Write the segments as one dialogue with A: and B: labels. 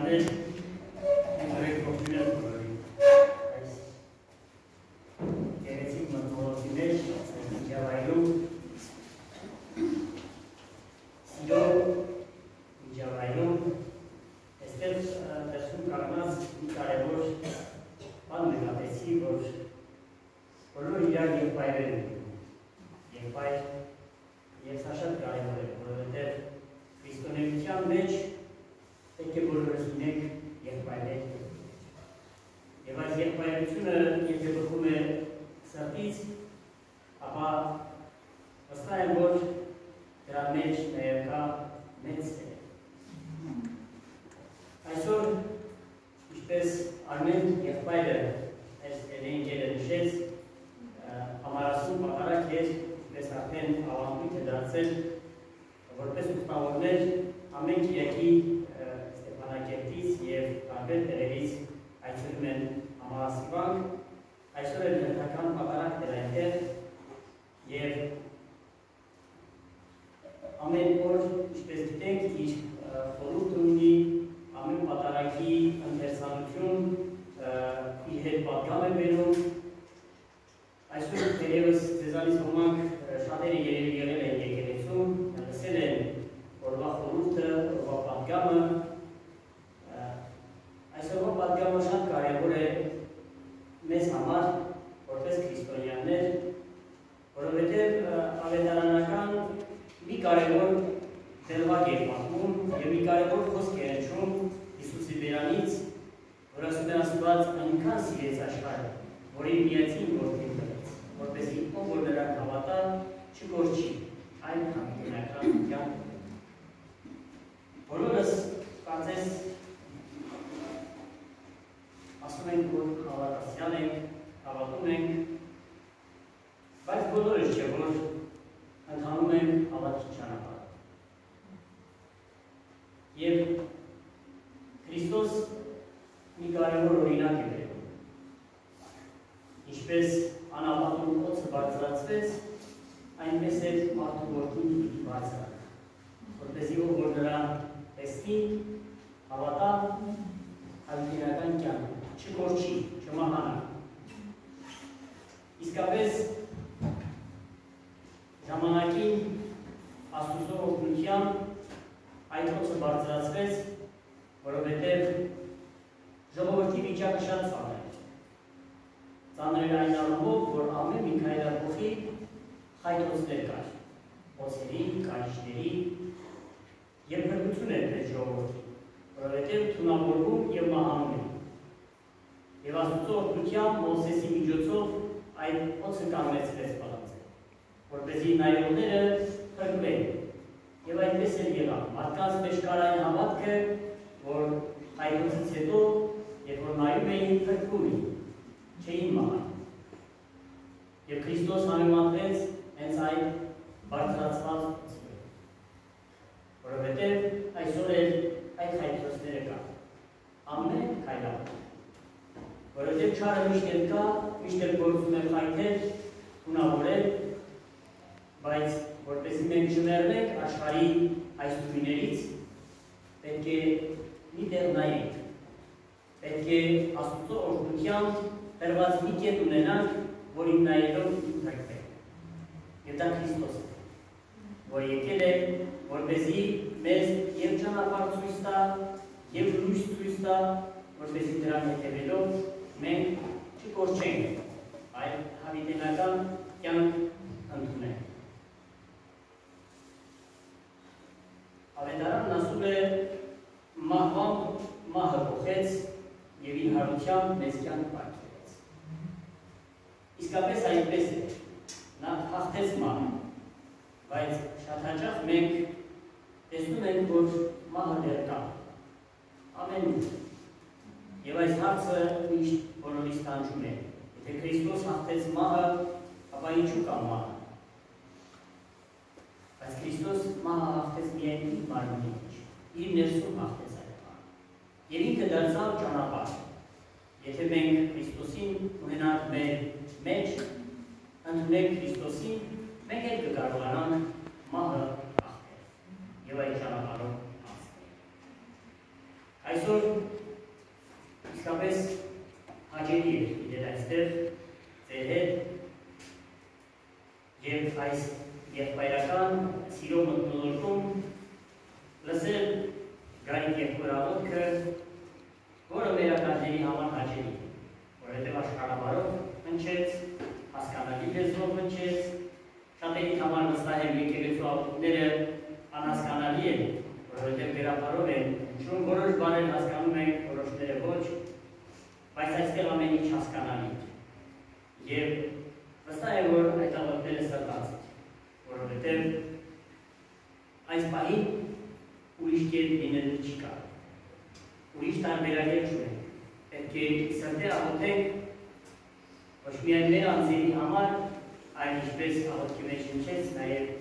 A: Amen. Întreg copilul Domnului. Ereții mă mulțumești, să zice la eu. Eu, zice la eu, este persoană care rămas care vor, anul la tesi vor, lui iar e pairel. E pair, e așa care vor vedea. Cristonevițian, deci, pe vor răspunec, e pairel. E va zi, e pairelțună, e pe băcume sărtiți, apa, ăsta e vor, de la meci, de ca mețe. Այսօր, ինչպես արմեն և պայրը այս էլեին գերեշեց, համարասում պատարակ էր, ինչպես արդեն ավանդույթ է դարձել, որպես ուխտավորներ ամեն կիրակի Ստեփանակերտից և տարբեր տեղերից այցելում են համարասիվանք, այսօր էլ հերթական պատարակ դեր այնտեղ և ամեն օր, ինչպես գիտենք, իր խորհուրդը ունի ամեն պատարակի ընթերցանություն իր հետ պատգամ է բերում։ Այսօր թերևս ձեզանից ոմանք շատերը երևի եղել են եկեղեցում, լսել են օրվա խորհուրդը, օրվա պատգամը։ Այսօրվա պատգամը շատ կարևոր է մեզ համար, որպես քրիստոնյաներ, որովհետև ավետարանական մի կարևոր դերվակ է պատմում և մի կարևոր խոսք է հնչում Հիսուսի բերանից, որ ասում է Աստված այնքան սիրեց աշխարհը, որ իր միածին որդին տվեց, որպեսզի ով որ նրան հավատա, չկորչի, այլ հավիտենական կյանք ունենա։ Բոլորս կարծես ասում ենք, որ հավատացյալ ենք, հավատում ենք, բայց բոլորս չէ, որ ընթանում ենք հավատքի ճանապարհ։ Եվ Քրիստոս մի կարևոր օրինակ է բերում։ Ինչպես անապատում օձը բարձրացվեց, այնպես էլ մարդու որդին պիտի բարձրանա, որպեսզի ով որ նրան տեսնի, հավատա, հավիտենական կյանք, չկորչի, չմահանա։ Իսկապես ժամանակին Աստծո օգնությամբ այդ օձը բարձրացվեց, որովհետև ժողովրդի վիճակը շատ ծանր էր։ Ծանր էր այն առումով, որ ամեն մի քայլափոխի խայթոցներ կար, օձերի, կանիչների և փրկություն էր այդ ժողովրդին, որովհետև թունավորվում և մահանում էին։ Եվ Աստծո օգնությամբ Մովսեսի միջոցով այդ օձը կանգնեցվեց պալանձել, որպեսզի նայողները փրկվեն։ Եվ այդպես էլ եղավ, մարդկանց մեջ կար այն հավատքը, որ այդոցից հետո, երբ որ նայում էին, փրկվում էին, չէին մահանում։ Եվ Քրիստոս համեմատվեց հենց այդ բարձրացված օձին, որովհետև այսօր էլ այդ խայթոցները կան, ամեն քայլափոխ, որովհետև չարը միշտ էլ կա, միշտ էլ գործում է խայթել, թունավորել, բայց որպեսզի մենք չմեռնենք աշխարհի այս թույներից, պետք է մի տեղ նայենք, պետք է Աստծո օրհնությամբ տրված մի կետ ունենանք, որին նայելով փրկվենք։ Եվ դա Քրիստոսն է, որ եկել է, որպեսզի մեզ և ճանապարհ ցույց տա, և լույս ցույց տա, որպեսզի դրան հետևելով մենք չկորչենք, այլ հավիտենական կյանք ընդունենք։ Ավետարանն ասում է մահվամբ մահը փոխեց և իր հարությամբ մեզ կյանք պարգևեց։ Իսկապես այնպես է, նա հաղթեց մահը, բայց շատ հաճախ մենք տեսնում ենք, որ մահը դեռ կա, ամենուր։ Եվ այս հարցը միշտ բոլորիս տանջում է, եթե Քրիստոս հաղթեց մահը, ապա ինչու կա մահը։ Բայց Քրիստոս մահը հաղթեց միայն իր մարմնի մեջ, իր ներսում հաղթեց այդ մահը։ Եվ ինքը դարձավ ճանապարհ։ Եթե մենք Քրիստոսին ունենանք մեր մեջ, ընդունենք Քրիստոսին, մենք էլ կկարողանանք մահը հաղթել և այդ ճանապարհով անցնել։ այսօր իսկապես հաճելի է իրել այստեղ ձեր հետ և այս եղբայրական սիրո մթնոլորտում լսել Գարիկ եղբորավոտքը, որը մեր ակաջերի համար հաճելի է, որովհետև աշխարհաբարով հնչեց, հասկանալի լեզվով հնչեց, շատերի համար վստահ եմ եկեղեցու աղոթքները անհասկանալի են, որովհետև վերապարով են հնչում, որոշ բաներ հասկանում ենք, որոշները ոչ, բայց այստեղ ամեն ինչ հասկանալի է։ Եվ վստահ եմ, որ այդ աղոթքները սրտած են, որովհետև այս պահին ուրիշ կերպ լինելու չի կարող։ Ուրիշ տարբերակեր չունենք։ Պետք է սրտե աղոթենք ոչ միայն մեր անձերի համար, այլ ինչպես աղոթքի մեջ հնչեց, նաև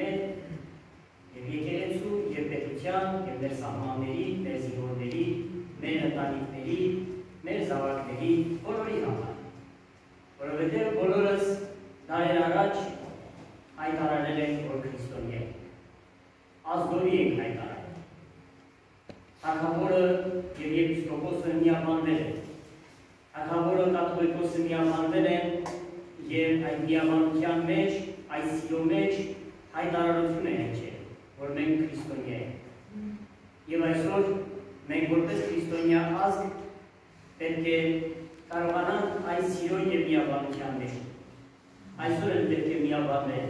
A: մեր և եկեղեցու, և պետության, և մեր սահմանների, մեր զինվորների, մեր ընտանիքների, մեր զավակների, բոլորի համար։ Որովհետև բոլորս դարեր առաջ հայտարարել ենք, որ քրիստոնյա ենք։ Ազգովի ենք հայտարարել։ Թագավորը և եպիսկոպոսը միաբանվել են։ Թագավորը կաթողիկոսը միաբանվել են և այդ միաբանության մեջ, այս սիրո մեջ հայտարարություն է հնչել, որ մենք քրիստոնյա ենք։ Եվ այսօր մենք որպես քրիստոնյա ազգ պետք է կարողանանք այս սիրո և միաբանության մեջ։ Այսօր էլ պետք է միաբանել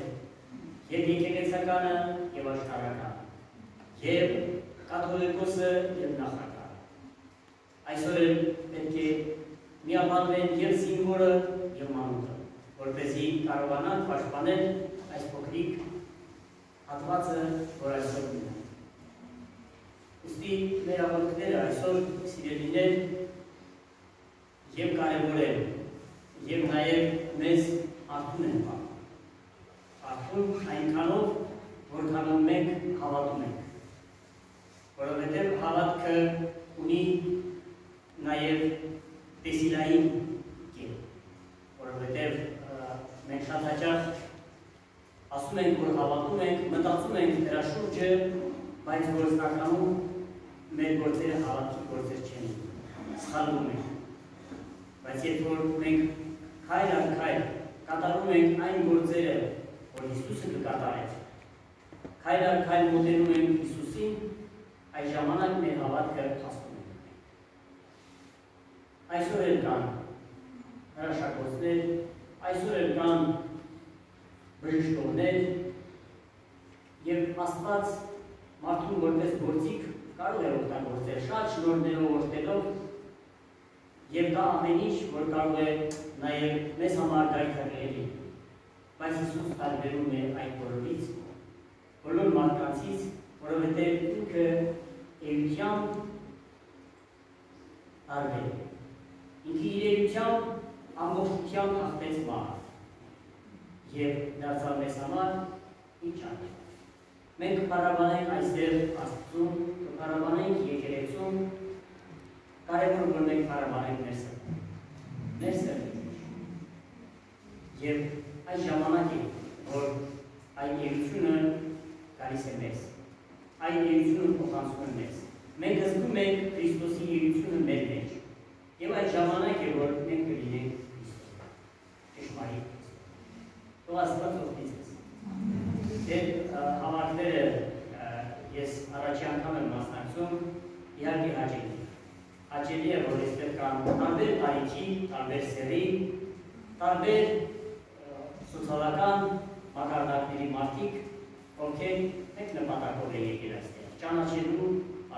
A: և եկեղեցականը և աշխարհականը, և կաթողիկոսը և նախագահը։ Այսօր էլ պետք է միաբանվեն և զինվորը և մանուկը, որպեսզի կարողանանք պաշտպանել այս փոքրիկ հատվածը, որ այսօր ունենք։ Ուստի մեր աղոթքները այսօր սիրելիներ և կարևոր են, և նաև մեզ արթուն են պահում։ Արթուն այնքանով, որքանով մենք հավատում ենք։ Որովհետև հավատքը ունի նաև տեսիլային կերպ, որովհետև մենք շատ հաճախ ասում ենք, որ հավատում ենք, մտածում ենք դրա շուրջը, բայց գործնականում մեր գործերը հավատքի գործեր չեն, սխալվում ենք։ Բայց երբ որ մենք քայլ առ քայլ կատարում ենք այն գործերը, որ Հիսուսը կկատարեց, քայլ առ քայլ մոտենում ենք Հիսուսին, այս ժամանակ մեր հավատքը փաստում է։ Այսօր էլ կան հրաշագործներ, այսօր էլ կան բժշկողներ, և Աստված մարդուն որպես գործիք կարող է օգտագործել շատ շնորհներով օժտելով, և դա ամեն ինչ, որ կարող է նաև մեզ համար գայթակղելի, բայց Հիսուս տարբերում է այդ բոլորից, բոլոր մարդկանցից, որովհետև ինքը էությամբ տարբեր է։ Ինքը իր էությամբ ամբողջությամբ հաղթեց մահը և դարձավ մեզ համար ինչ անել։ Մենք կփառաբանենք այստեղ Աստծուն, կփառաբանենք եկեղեցում, կարևոր որ մենք փառաբանենք մեր սրտում, մեր սրտի մեջ։ Եվ այս ժամանակ է, որ այդ էությունը գալիս է մեզ, այդ էությունը փոխանցում է մեզ։ Մենք զգում ենք Քրիստոսի էությունը մեր մեջ, և այդ ժամանակ է, որ մենք կլինենք Քրիստոսը, ճշմարիտ Քրիստոս։ Թող Աստված օգնի ձեզ։ Դեռ հավաքները ես առաջի անգամ եմ մասնակցում, իհարկե հաճելի է։ Հաճելի է, որ այստեղ կան տարբեր տարիքի, տարբեր սեռի, տարբեր սոցիալական մակարդակների մարդիկ, ովքեր մեկ նպատակով են եկել այստեղ, ճանաչելու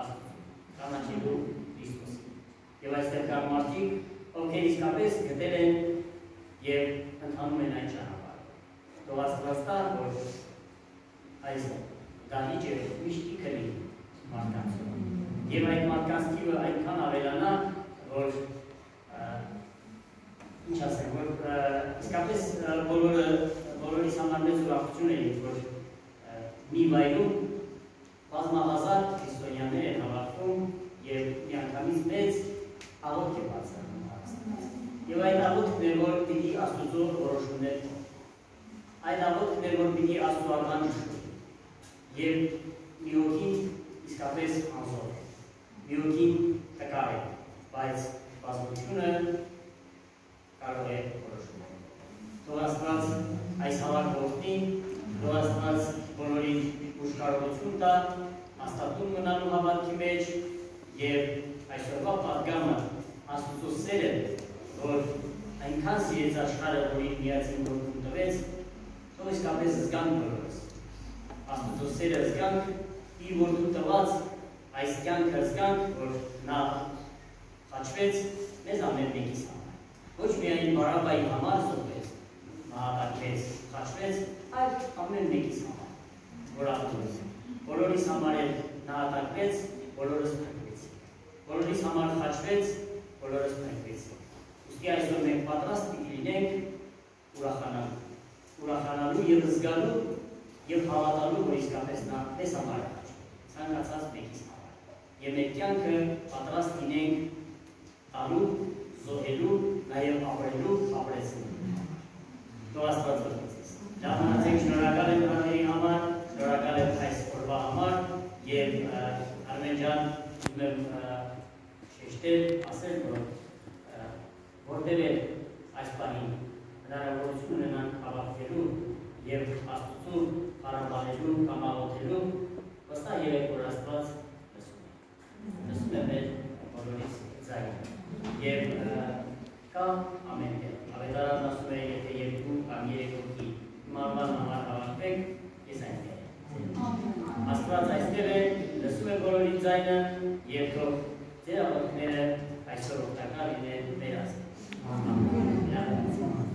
A: Աստծուն, ճանաչելու Քրիստոսին։ Եվ այստեղ կան մարդիկ, ովքեր իսկապես գտել են և ընթանում են այդ ճանապարհը։ Թող Աստված տա, որ այս դահիճը միշտ ինքը լինի մարդկանցում։ Եվ այդ մարդկանց թիվը այնքան ավելանա, որ ինչ ասեմ, որ իսկապես բոլորիս համար մեծ ուրախություն է, որ մի վայրում բազմահազար քրիստոնյաներ են հավաքվում և միանգամից մեծ աղոթք է բարձրանում։ Եվ այդ աղոթքն է, որ պիտի Աստծո որոշումներ կան։ Այդ աղոթքն է, որ պիտի Աստծո արգան ճշտի։ Եվ մի հոգին իսկապես անզոր է, մի հոգին բայց բազմությունը կարող է որոշում։ Թող Աստված այս հավաք ողջունի, թող Աստված բոլորին ուժ կարողություն տա, հաստատուն մնալու հավատքի մեջ եւ այսօրվա պատգամը Աստծո սերը, որ այնքան սիրեց աշխարհը, որ իր միածին որդուն տվեց, թող իսկապես զգանք բոլորս։ Աստծո սերը զգանք, իր որդու տված այս կյանքը զգանք, որ նա խաչվեց մեզ ամեն մեկիս համար։ Ոչ միայն Բարաբայի համար զոհվեց, մահապատվեց, խաչվեց, այլ ամեն մեկիս համար, որ աղոթեց։ Բոլորիս համար էլ նահատակվեց, բոլորս փրկվեցինք։ Բոլորիս համար խաչվեց, բոլորս փրկվեցինք։ Ուստի այսօր մենք պատրաստ պիտի լինենք ուրախանալու եւ զգալու եւ հավատալու, որ իսկապես նա մեզ համար է խաչվել, ցանկացած մեկիս համար։ Եվ մեր կյանքը պատրաստ լինենք տալու, զոհելու, նաեւ ապրելու, ապրեցնելու։ Թող Աստված օրհնի։ Լավ մնացեք, շնորհակալ եմ բաների համար, շնորհակալ եմ այս օրվա համար եւ Արմեն ջան, ուզում եմ շեշտել, ասել, որ որտեղ է այս բանին հնարավորություն ունենանք հավաքվելու եւ Աստծո հարաբերելու կամ աղոթելու, վստահ եղեք, որ Աստված լսում է մեր բոլորիս ձայնը եւ կա ամեն տեղ։ Ավետարանն ասում է, եթե երկու կամ երեք հոգի մանման համար հավաքվեք, ես այնտեղ եմ։ Աստված այստեղ է, լսում է բոլորի ձայնը եւ թող ձեր աղոթքները այսօր օգտակար լինեն մեր ազգին։ Ամեն։